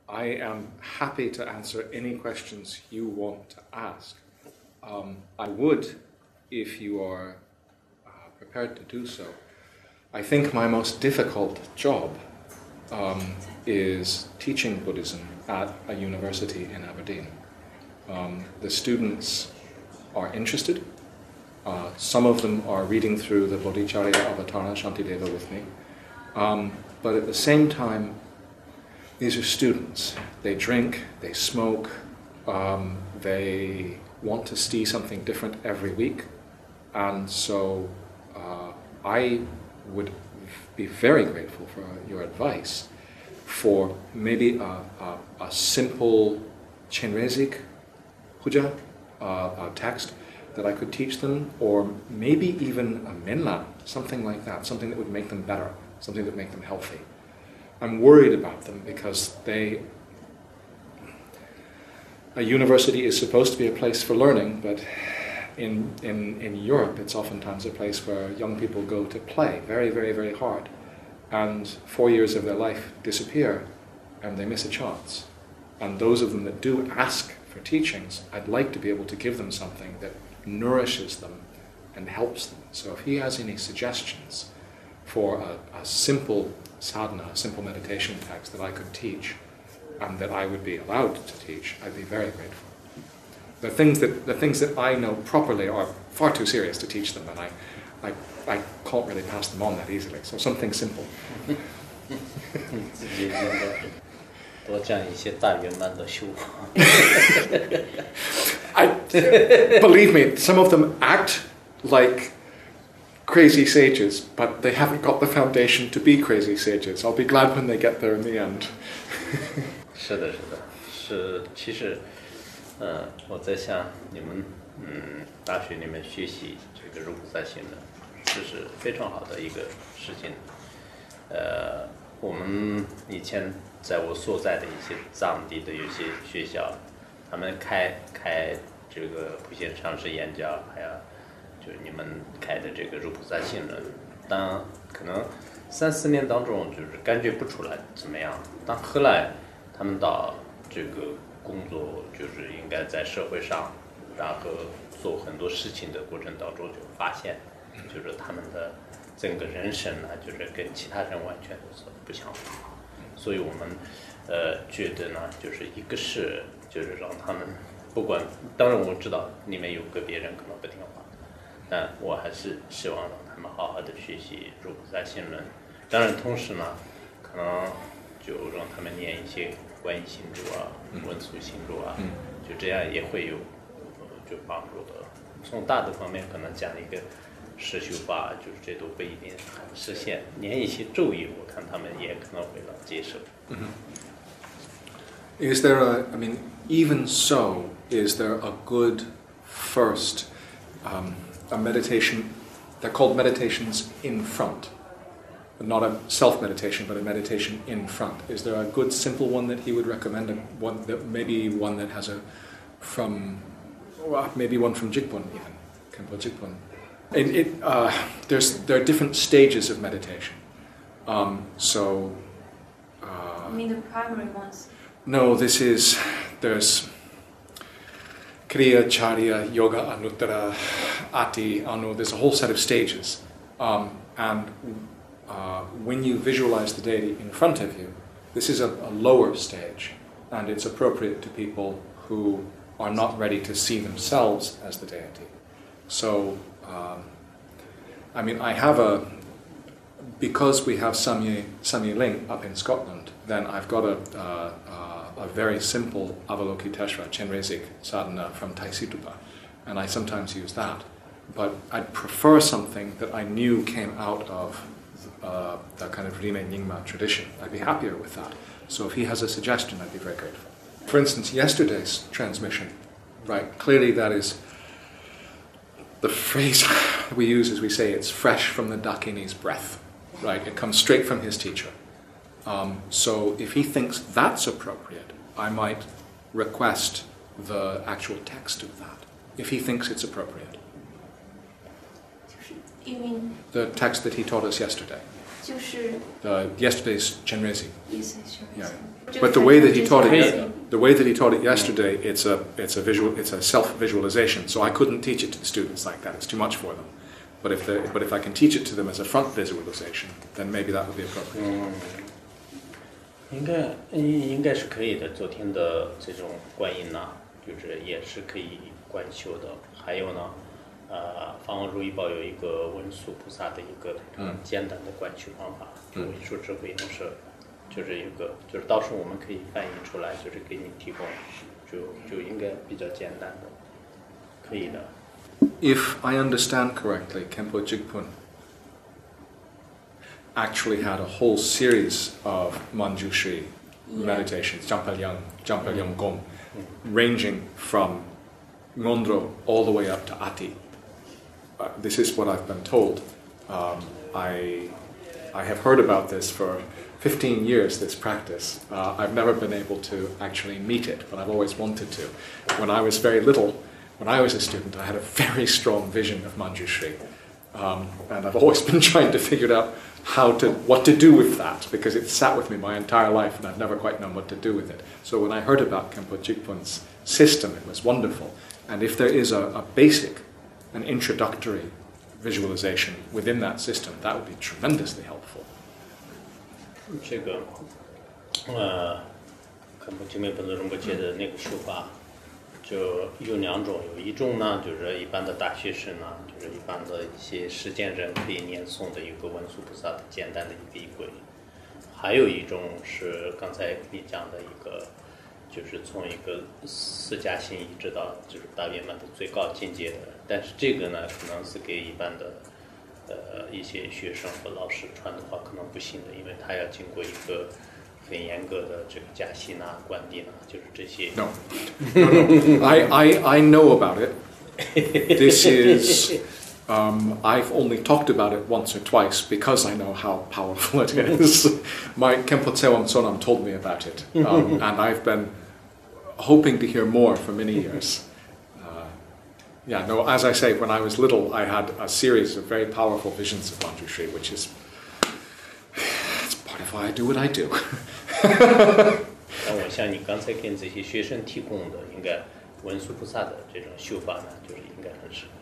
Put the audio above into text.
I am happy to answer any questions you want to ask. I would, if you are prepared to do so. I think my most difficult job is teaching Buddhism at a university in Aberdeen. The students are interested. Some of them are reading through the Bodhicharya Avatara Shantideva with me. But at the same time, these are students. They drink, they smoke, they want to see something different every week. And so I would be very grateful for your advice for maybe a simple Chenrezig puja, a text that I could teach them, or maybe even a menla, something like that, something that would make them better, something that would make them healthy. I'm worried about them because a university is supposed to be a place for learning, but in Europe it's oftentimes a place where young people go to play very, very, very hard, and 4 years of their life disappear and they miss a chance. And those of them that do ask for teachings, I'd like to be able to give them something that nourishes them and helps them. So if he has any suggestions for a simple sadhana, a simple meditation text that I could teach and that I would be allowed to teach, I'd be very grateful. The things that I know properly are far too serious to teach them, and I can't really pass them on that easily. So something simple. Believe me, some of them act like crazy sages, but they haven't got the foundation to be crazy sages. I'll be glad when they get there in the end. 是的，其实，我在想你们，大学里面学习这个入菩萨行呢，这是非常好的一个事情。我们以前在我所在的一些藏地的有些学校，他们开这个普贤常识演讲，还有就是你们开的这个入菩萨行论，当可能3-4年当中就是感觉不出来怎么样，但后来他们到这个工作就是应该在社会上，然后做很多事情的过程当中，就发现，就是他们的整个人生呢，就是跟其他人完全都是不相同。所以我们觉得呢，就是一个是就是让他们不管，当然我知道里面有个别人可能不听话，但我还是希望让他们好好的学习入菩萨行论。当然同时呢，可能就让他们念一些观音心咒啊、文殊心咒啊，就这样也会有就帮助的。从大的方面可能讲一个实修法，就是这都不一定很实现。念一些咒语，我看他们也可能会接受。Is there even so, is there a good first, a meditation, they're called meditations in front, but not a self-meditation, but a meditation in front. Is there a good simple one that he would recommend, maybe one that has maybe one from Jigpun even, Khenpo Jigpun? There are different stages of meditation. You mean the primary ones? No, there's Kriya, Charya, Yoga, Anuttara, Ati, Anu. There's a whole set of stages. When you visualize the deity in front of you, this is a lower stage, and it's appropriate to people who are not ready to see themselves as the deity. So, because we have Samye Ling up in Scotland, then I've got a very simple Avalokiteshvara, Chenrezig sadhana from Taisitupa, and I sometimes use that. But I'd prefer something that I knew came out of the kind of Rime Nyingma tradition. I'd be happier with that. So if he has a suggestion, I'd be very grateful. For instance, yesterday's transmission, right, clearly that is the phrase we use is we say it's fresh from the Dakini's breath, right? It comes straight from his teacher. So if he thinks that's appropriate, I might request the actual text of that, if he thinks it's appropriate. You mean? The text that he taught us yesterday. yesterday's Chenrezig. Yes, Yeah. But the way that he taught it yesterday, it's a self-visualization. So I couldn't teach it to the students like that. It's too much for them. But if I can teach it to them as a front visualization, then maybe that would be appropriate. 应该是可以的。昨天的这种观音呢，就是也是可以观修的。还有呢，方王如意宝有一个文殊菩萨的一个简单的观修方法，文殊智慧用舍，就是一个，就是到时候我们可以翻译出来，就是给你提供，就应该比较简单的，可以的。If I understand correctly, Khenpo Jigpun actually had a whole series of Manjushri meditations, Jampalyang Gom, ranging from Ngondro all the way up to Ati. This is what I've been told. I have heard about this for 15 years, this practice. I've never been able to actually meet it, but I've always wanted to. When I was very little, when I was a student, I had a very strong vision of Manjushri. And I've always been trying to figure out what to do with that, because it sat with me my entire life and I've never quite known what to do with it. So when I heard about Khenpo Jigpun's system, it was wonderful. And if there is a basic, an introductory visualization within that system, that would be tremendously helpful. 这个，可能前面本尊仁波切的那个说法，就有两种，有一种呢，就是一般的大学生呢，就是一般的一些实践人可以念诵的一个文殊菩萨的简单的一个仪轨，还有一种是刚才你讲的一个，就是从一个四加行一直到就是大圆满的最高境界的，但是这个呢，可能是给一般的。一些学生和老师传的话可能不行的，因为他要经过一个很严格的这个加息呐、灌顶呐，就是这些。No. I know about it. This is I've only talked about it once or twice because I know how powerful it is. My Khenpo Tsewang Sonam told me about it, and I've been hoping to hear more for many years. Yeah, no, as I say, when I was little, I had a series of very powerful visions of Manjushri, which is it's part of why I do what I do. 但我像你刚才跟这些学生提供的，应该文殊菩萨的这种修法呢，就是应该很适合。